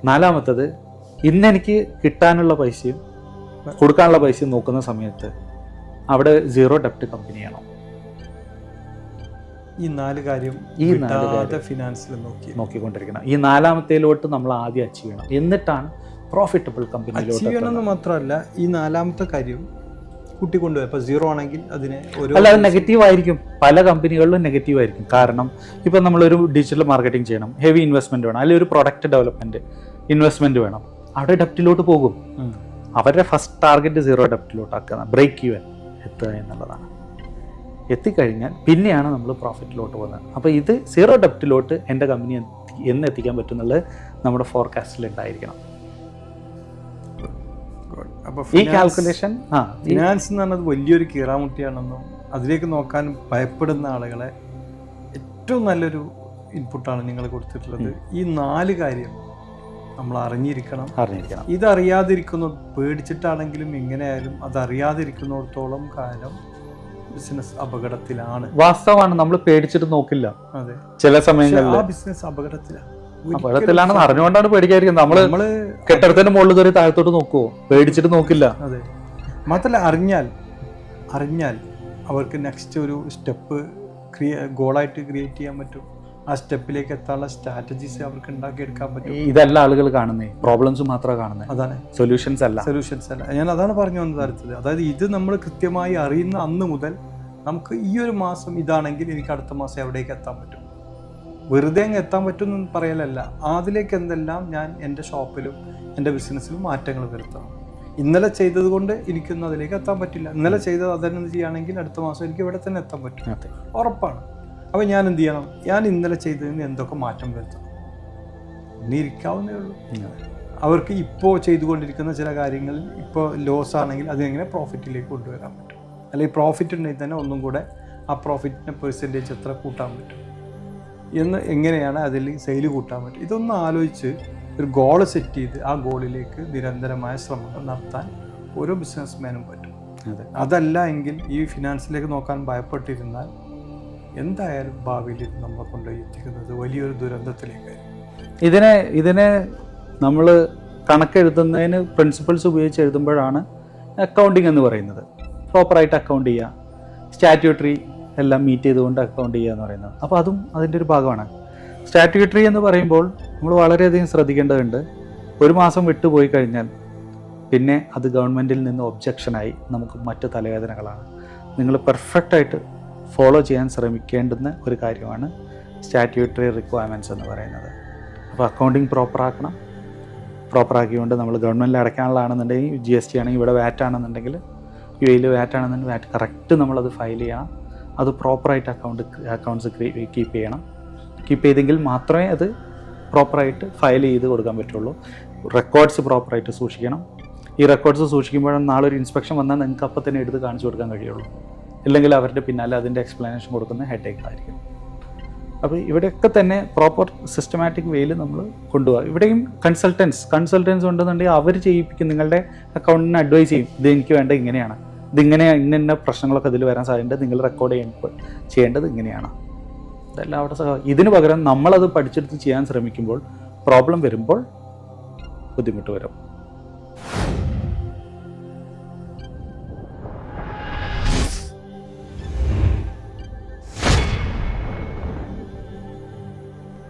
നാലാമത്തത്, ഇന്നെനിക്ക് കിട്ടാനുള്ള പൈസയും കൊടുക്കാനുള്ള പൈസയും നോക്കുന്ന സമയത്ത് അവിടെ സീറോ ഡെപ്റ്റ് കമ്പനിയാണോ? ഈ നാല് കാര്യം ഫിനാൻസിൽ നോക്കിക്കൊണ്ടിരിക്കണം. ഈ നാലാമത്തേലോട്ട് നമ്മൾ ആദ്യം അച്ചീവ് ചെയ്യണം, എന്നിട്ടാണ് പ്രോഫിറ്റബിൾ കമ്പനിയിലോട്ട് ചെയ്യണമെന്ന് മാത്രമല്ല ഈ നാലാമത്തെ കാര്യം കൂട്ടിക്കൊണ്ടുപോയി. ഇപ്പോൾ സീറോ ആണെങ്കിൽ അതിന് അല്ല, അത് നെഗറ്റീവ് ആയിരിക്കും. പല കമ്പനികളിലും നെഗറ്റീവ് ആയിരിക്കും. കാരണം ഇപ്പം നമ്മളൊരു ഡിജിറ്റൽ മാർക്കറ്റിംഗ് ചെയ്യണം, ഹെവി ഇൻവെസ്റ്റ്മെന്റ് വേണം, അല്ലെങ്കിൽ ഒരു പ്രൊഡക്റ്റ് ഡെവലപ്മെന്റ് ഇൻവെസ്റ്റ്മെന്റ് വേണം, അവിടെ ഡെപ്റ്റിലോട്ട് പോകും. അവരുടെ ഫസ്റ്റ് ടാർഗറ്റ് സീറോ ഡെപ്റ്റിലോട്ട് ആക്കുക, ബ്രേക്ക് ഈവൻ എത്തുക എന്നുള്ളതാണ്. എത്തിക്കഴിഞ്ഞാൽ പിന്നെയാണ് നമ്മൾ പ്രോഫിറ്റിലോട്ട് പോകുന്നത്. അപ്പോൾ ഇത് സീറോ ഡെപ്റ്റിലോട്ട് എൻ്റെ കമ്പനി എന്ന് എത്തിക്കാൻ പറ്റുന്നുള്ളത് നമ്മുടെ ഫോർകാസ്റ്റിൽ ഉണ്ടായിരിക്കണം. ഈ കാൽക്കുലേഷൻ ഫിനാൻസ് എന്ന് പറഞ്ഞത് വലിയൊരു കീറാമുട്ടിയാണെന്നും അതിലേക്ക് നോക്കാൻ ഭയപ്പെടുന്ന ആളുകളെ ഏറ്റവും നല്ലൊരു ഇൻപുട്ടാണ് നിങ്ങൾ കൊടുത്തിട്ടുള്ളത്. ഈ നാല് കാര്യം നമ്മൾ അറിഞ്ഞിരിക്കണം. ഇതറിയാതിരിക്കുന്ന, പേടിച്ചിട്ടാണെങ്കിലും എങ്ങനെയായാലും അതറിയാതിരിക്കുന്നിടത്തോളം കാലം ബിസിനസ് അപകടത്തിലാണ്. വാസ്തവമാണ്, നമ്മൾ പേടിച്ചിട്ട് നോക്കില്ല. അതെ, ചില സമയങ്ങളിൽ ആ ബിസിനസ് അപകടത്തിലാണെന്ന് അറിഞ്ഞുകൊണ്ടാണ് പേടിക്കാതിരിക്കുന്നത്. നമ്മള് കെട്ടിടത്തിന്റെ മുകളിൽ കയറി താഴത്തോട്ട് നോക്കുവോ? പേടിച്ചിട്ട് നോക്കില്ല. അതെ, മാത്രമല്ല അറിഞ്ഞാൽ അവർക്ക് നെക്സ്റ്റ് ഒരു സ്റ്റെപ്പ് ഗോളായിട്ട് ക്രിയേറ്റ് ചെയ്യാൻ പറ്റും. ആ സ്റ്റെപ്പിലേക്ക് എത്താനുള്ള സ്ട്രാറ്റജീസ് അവർക്ക് ഉണ്ടാക്കിയെടുക്കാൻ പറ്റും. ഇതല്ല ആളുകൾ കാണുന്നത്, പ്രോബ്ലംസ് മാത്രമേ കാണുന്നത്, അതാണ് സൊല്യൂഷൻസ് അല്ല. ഞാൻ അതാണ് പറഞ്ഞു വന്നത് തരത്തിൽ. അതായത് ഇത് നമ്മൾ കൃത്യമായി അറിയുന്ന അന്ന് മുതൽ നമുക്ക് ഈ ഒരു മാസം ഇതാണെങ്കിൽ എനിക്ക് അടുത്ത മാസം എവിടേക്ക് എത്താൻ പറ്റും, വെറുതെ അങ്ങ് എത്താൻ പറ്റും എന്ന് പറയലല്ല, അതിലേക്ക് എന്തെല്ലാം ഞാൻ എൻ്റെ ഷോപ്പിലും എൻ്റെ ബിസിനസ്സിലും മാറ്റങ്ങൾ വരുത്തണം. ഇന്നലെ ചെയ്തത് കൊണ്ട് എനിക്കൊന്നും അതിലേക്ക് എത്താൻ പറ്റില്ല, ഇന്നലെ ചെയ്തത് അതന്നെ ചെയ്യുകയാണെങ്കിൽ അടുത്ത മാസം എനിക്ക് ഇവിടെ തന്നെ എത്താൻ പറ്റും, ഉറപ്പാണ്. അപ്പോൾ ഞാൻ എന്ത് ചെയ്യണം? ഞാൻ ഇന്നലെ ചെയ്തതിന് എന്തൊക്കെ മാറ്റം വരുത്തണം? ഇനി ഇരിക്കാവുന്നേ ഉള്ളൂ. അവർക്ക് ഇപ്പോൾ ചെയ്തുകൊണ്ടിരിക്കുന്ന ചില കാര്യങ്ങളിൽ ഇപ്പോൾ ലോസ് ആണെങ്കിൽ അതെങ്ങനെ പ്രോഫിറ്റിലേക്ക് കൊണ്ടുവരാൻ പറ്റും, അല്ലെങ്കിൽ പ്രോഫിറ്റ് ഉണ്ടെങ്കിൽ തന്നെ ഒന്നും കൂടെ ആ പ്രോഫിറ്റിൻ്റെ പെർസെൻറ്റേജ് എത്ര കൂട്ടാൻ പറ്റും എന്ന്, എങ്ങനെയാണ് അതിൽ സെയിൽ കൂട്ടാൻ പറ്റും, ഇതൊന്നും ആലോചിച്ച് ഒരു ഗോൾ സെറ്റ് ചെയ്ത് ആ ഗോളിലേക്ക് നിരന്തരമായ ശ്രമങ്ങൾ നടത്താൻ ഓരോ ബിസിനസ്മാനും പറ്റും. അതല്ല എങ്കിൽ ഈ ഫിനാൻസിലേക്ക് നോക്കാൻ ഭയപ്പെട്ടിരുന്നാൽ എന്തായാലും ഭാവിയിൽ ഇത് നമ്മളെ കൊണ്ടുപോയി എത്തിക്കുന്നത് വലിയൊരു ദുരന്തത്തിലേക്കായിരിക്കും. ഇതിനെ നമ്മൾ കണക്കെഴുതുന്നതിന് പ്രിൻസിപ്പിൾസ് ഉപയോഗിച്ച് എഴുതുമ്പോഴാണ് അക്കൗണ്ടിങ് എന്ന് പറയുന്നത്. പ്രോപ്പറായിട്ട് അക്കൗണ്ട് ചെയ്യുക, സ്റ്റാറ്റ്യൂട്ടറി എല്ലാം മീറ്റ് ചെയ്തുകൊണ്ട് അക്കൗണ്ട് ചെയ്യുക എന്ന് പറയുന്നത്. അപ്പോൾ അതും അതിൻ്റെ ഒരു ഭാഗമാണ്. സ്റ്റാറ്റ്യൂട്ടറി എന്ന് പറയുമ്പോൾ നമ്മൾ വളരെയധികം ശ്രദ്ധിക്കേണ്ടതുണ്ട്. ഒരു മാസം വിട്ടുപോയി കഴിഞ്ഞാൽ പിന്നെ അത് ഗവൺമെൻറ്റിൽ നിന്ന് ഒബ്ജക്ഷനായി നമുക്ക് മറ്റ് തലവേദനകളാണ്. നിങ്ങൾ പെർഫെക്റ്റായിട്ട് ഫോളോ ചെയ്യാൻ ശ്രമിക്കേണ്ടുന്ന ഒരു കാര്യമാണ് സ്റ്റാറ്റ്യൂട്ടറി റിക്വയർമെൻറ്റ്സ് എന്ന് പറയുന്നത്. അപ്പോൾ അക്കൗണ്ടിങ് പ്രോപ്പറാക്കണം. പ്രോപ്പറാക്കിക്കൊണ്ട് നമ്മൾ ഗവൺമെൻറ്റിൽ അടയ്ക്കാനുള്ളതാണെന്നുണ്ടെങ്കിൽ GST ആണെങ്കിൽ, ഇവിടെ VAT ആണെന്നുണ്ടെങ്കിൽ UAE VAT ആണെന്നുണ്ടെങ്കിൽ VAT കറക്റ്റ് നമ്മളത് ഫയൽ ചെയ്യണം. അത് പ്രോപ്പറായിട്ട് അക്കൗണ്ട്സ് കീപ്പ് ചെയ്യണം. കീപ്പ് ചെയ്തെങ്കിൽ മാത്രമേ അത് പ്രോപ്പറായിട്ട് ഫയൽ ചെയ്ത് കൊടുക്കാൻ പറ്റുള്ളൂ. റെക്കോർഡ്സ് പ്രോപ്പറായിട്ട് സൂക്ഷിക്കണം. ഈ റെക്കോർഡ്സ് സൂക്ഷിക്കുമ്പോഴാണ് നാളെ ഒരു ഇൻസ്പെക്ഷൻ വന്നാൽ നിങ്ങൾക്ക് അപ്പം തന്നെ എടുത്ത് കാണിച്ചു കൊടുക്കാൻ കഴിയുള്ളൂ. ഇല്ലെങ്കിൽ അവരുടെ പിന്നാലെ അതിൻ്റെ എക്സ്പ്ലനേഷൻ കൊടുക്കുന്ന ഹെഡേക്ക് ആയിരിക്കും. അപ്പോൾ ഇവിടെയൊക്കെ തന്നെ പ്രോപ്പർ സിസ്റ്റമാറ്റിക് വേയിൽ നമ്മൾ കൊണ്ടുപോകുക. ഇവിടെയും കൺസൾട്ടൻസ് ഉണ്ടെന്നുണ്ടെങ്കിൽ അവർ ചെയ്യിപ്പിക്കും, നിങ്ങളുടെ അക്കൗണ്ടിന് അഡ്വൈസ് ചെയ്യും, ഇത് എനിക്ക് വേണ്ട ഇങ്ങനെയാണ്, ഇതിങ്ങനെ ഇന്ന പ്രശ്നങ്ങളൊക്കെ അതിൽ വരാൻ സാധ്യതയുണ്ട്, നിങ്ങൾ റെക്കോർഡ് ചെയ്യേണ്ടത് ഇങ്ങനെയാണ്. ഇതെല്ലാം അവിടെ ഇതിന് പകരം നമ്മളത് പഠിച്ചെടുത്ത് ചെയ്യാൻ ശ്രമിക്കുമ്പോൾ പ്രോബ്ലം വരുമ്പോൾ ബുദ്ധിമുട്ട് വരും.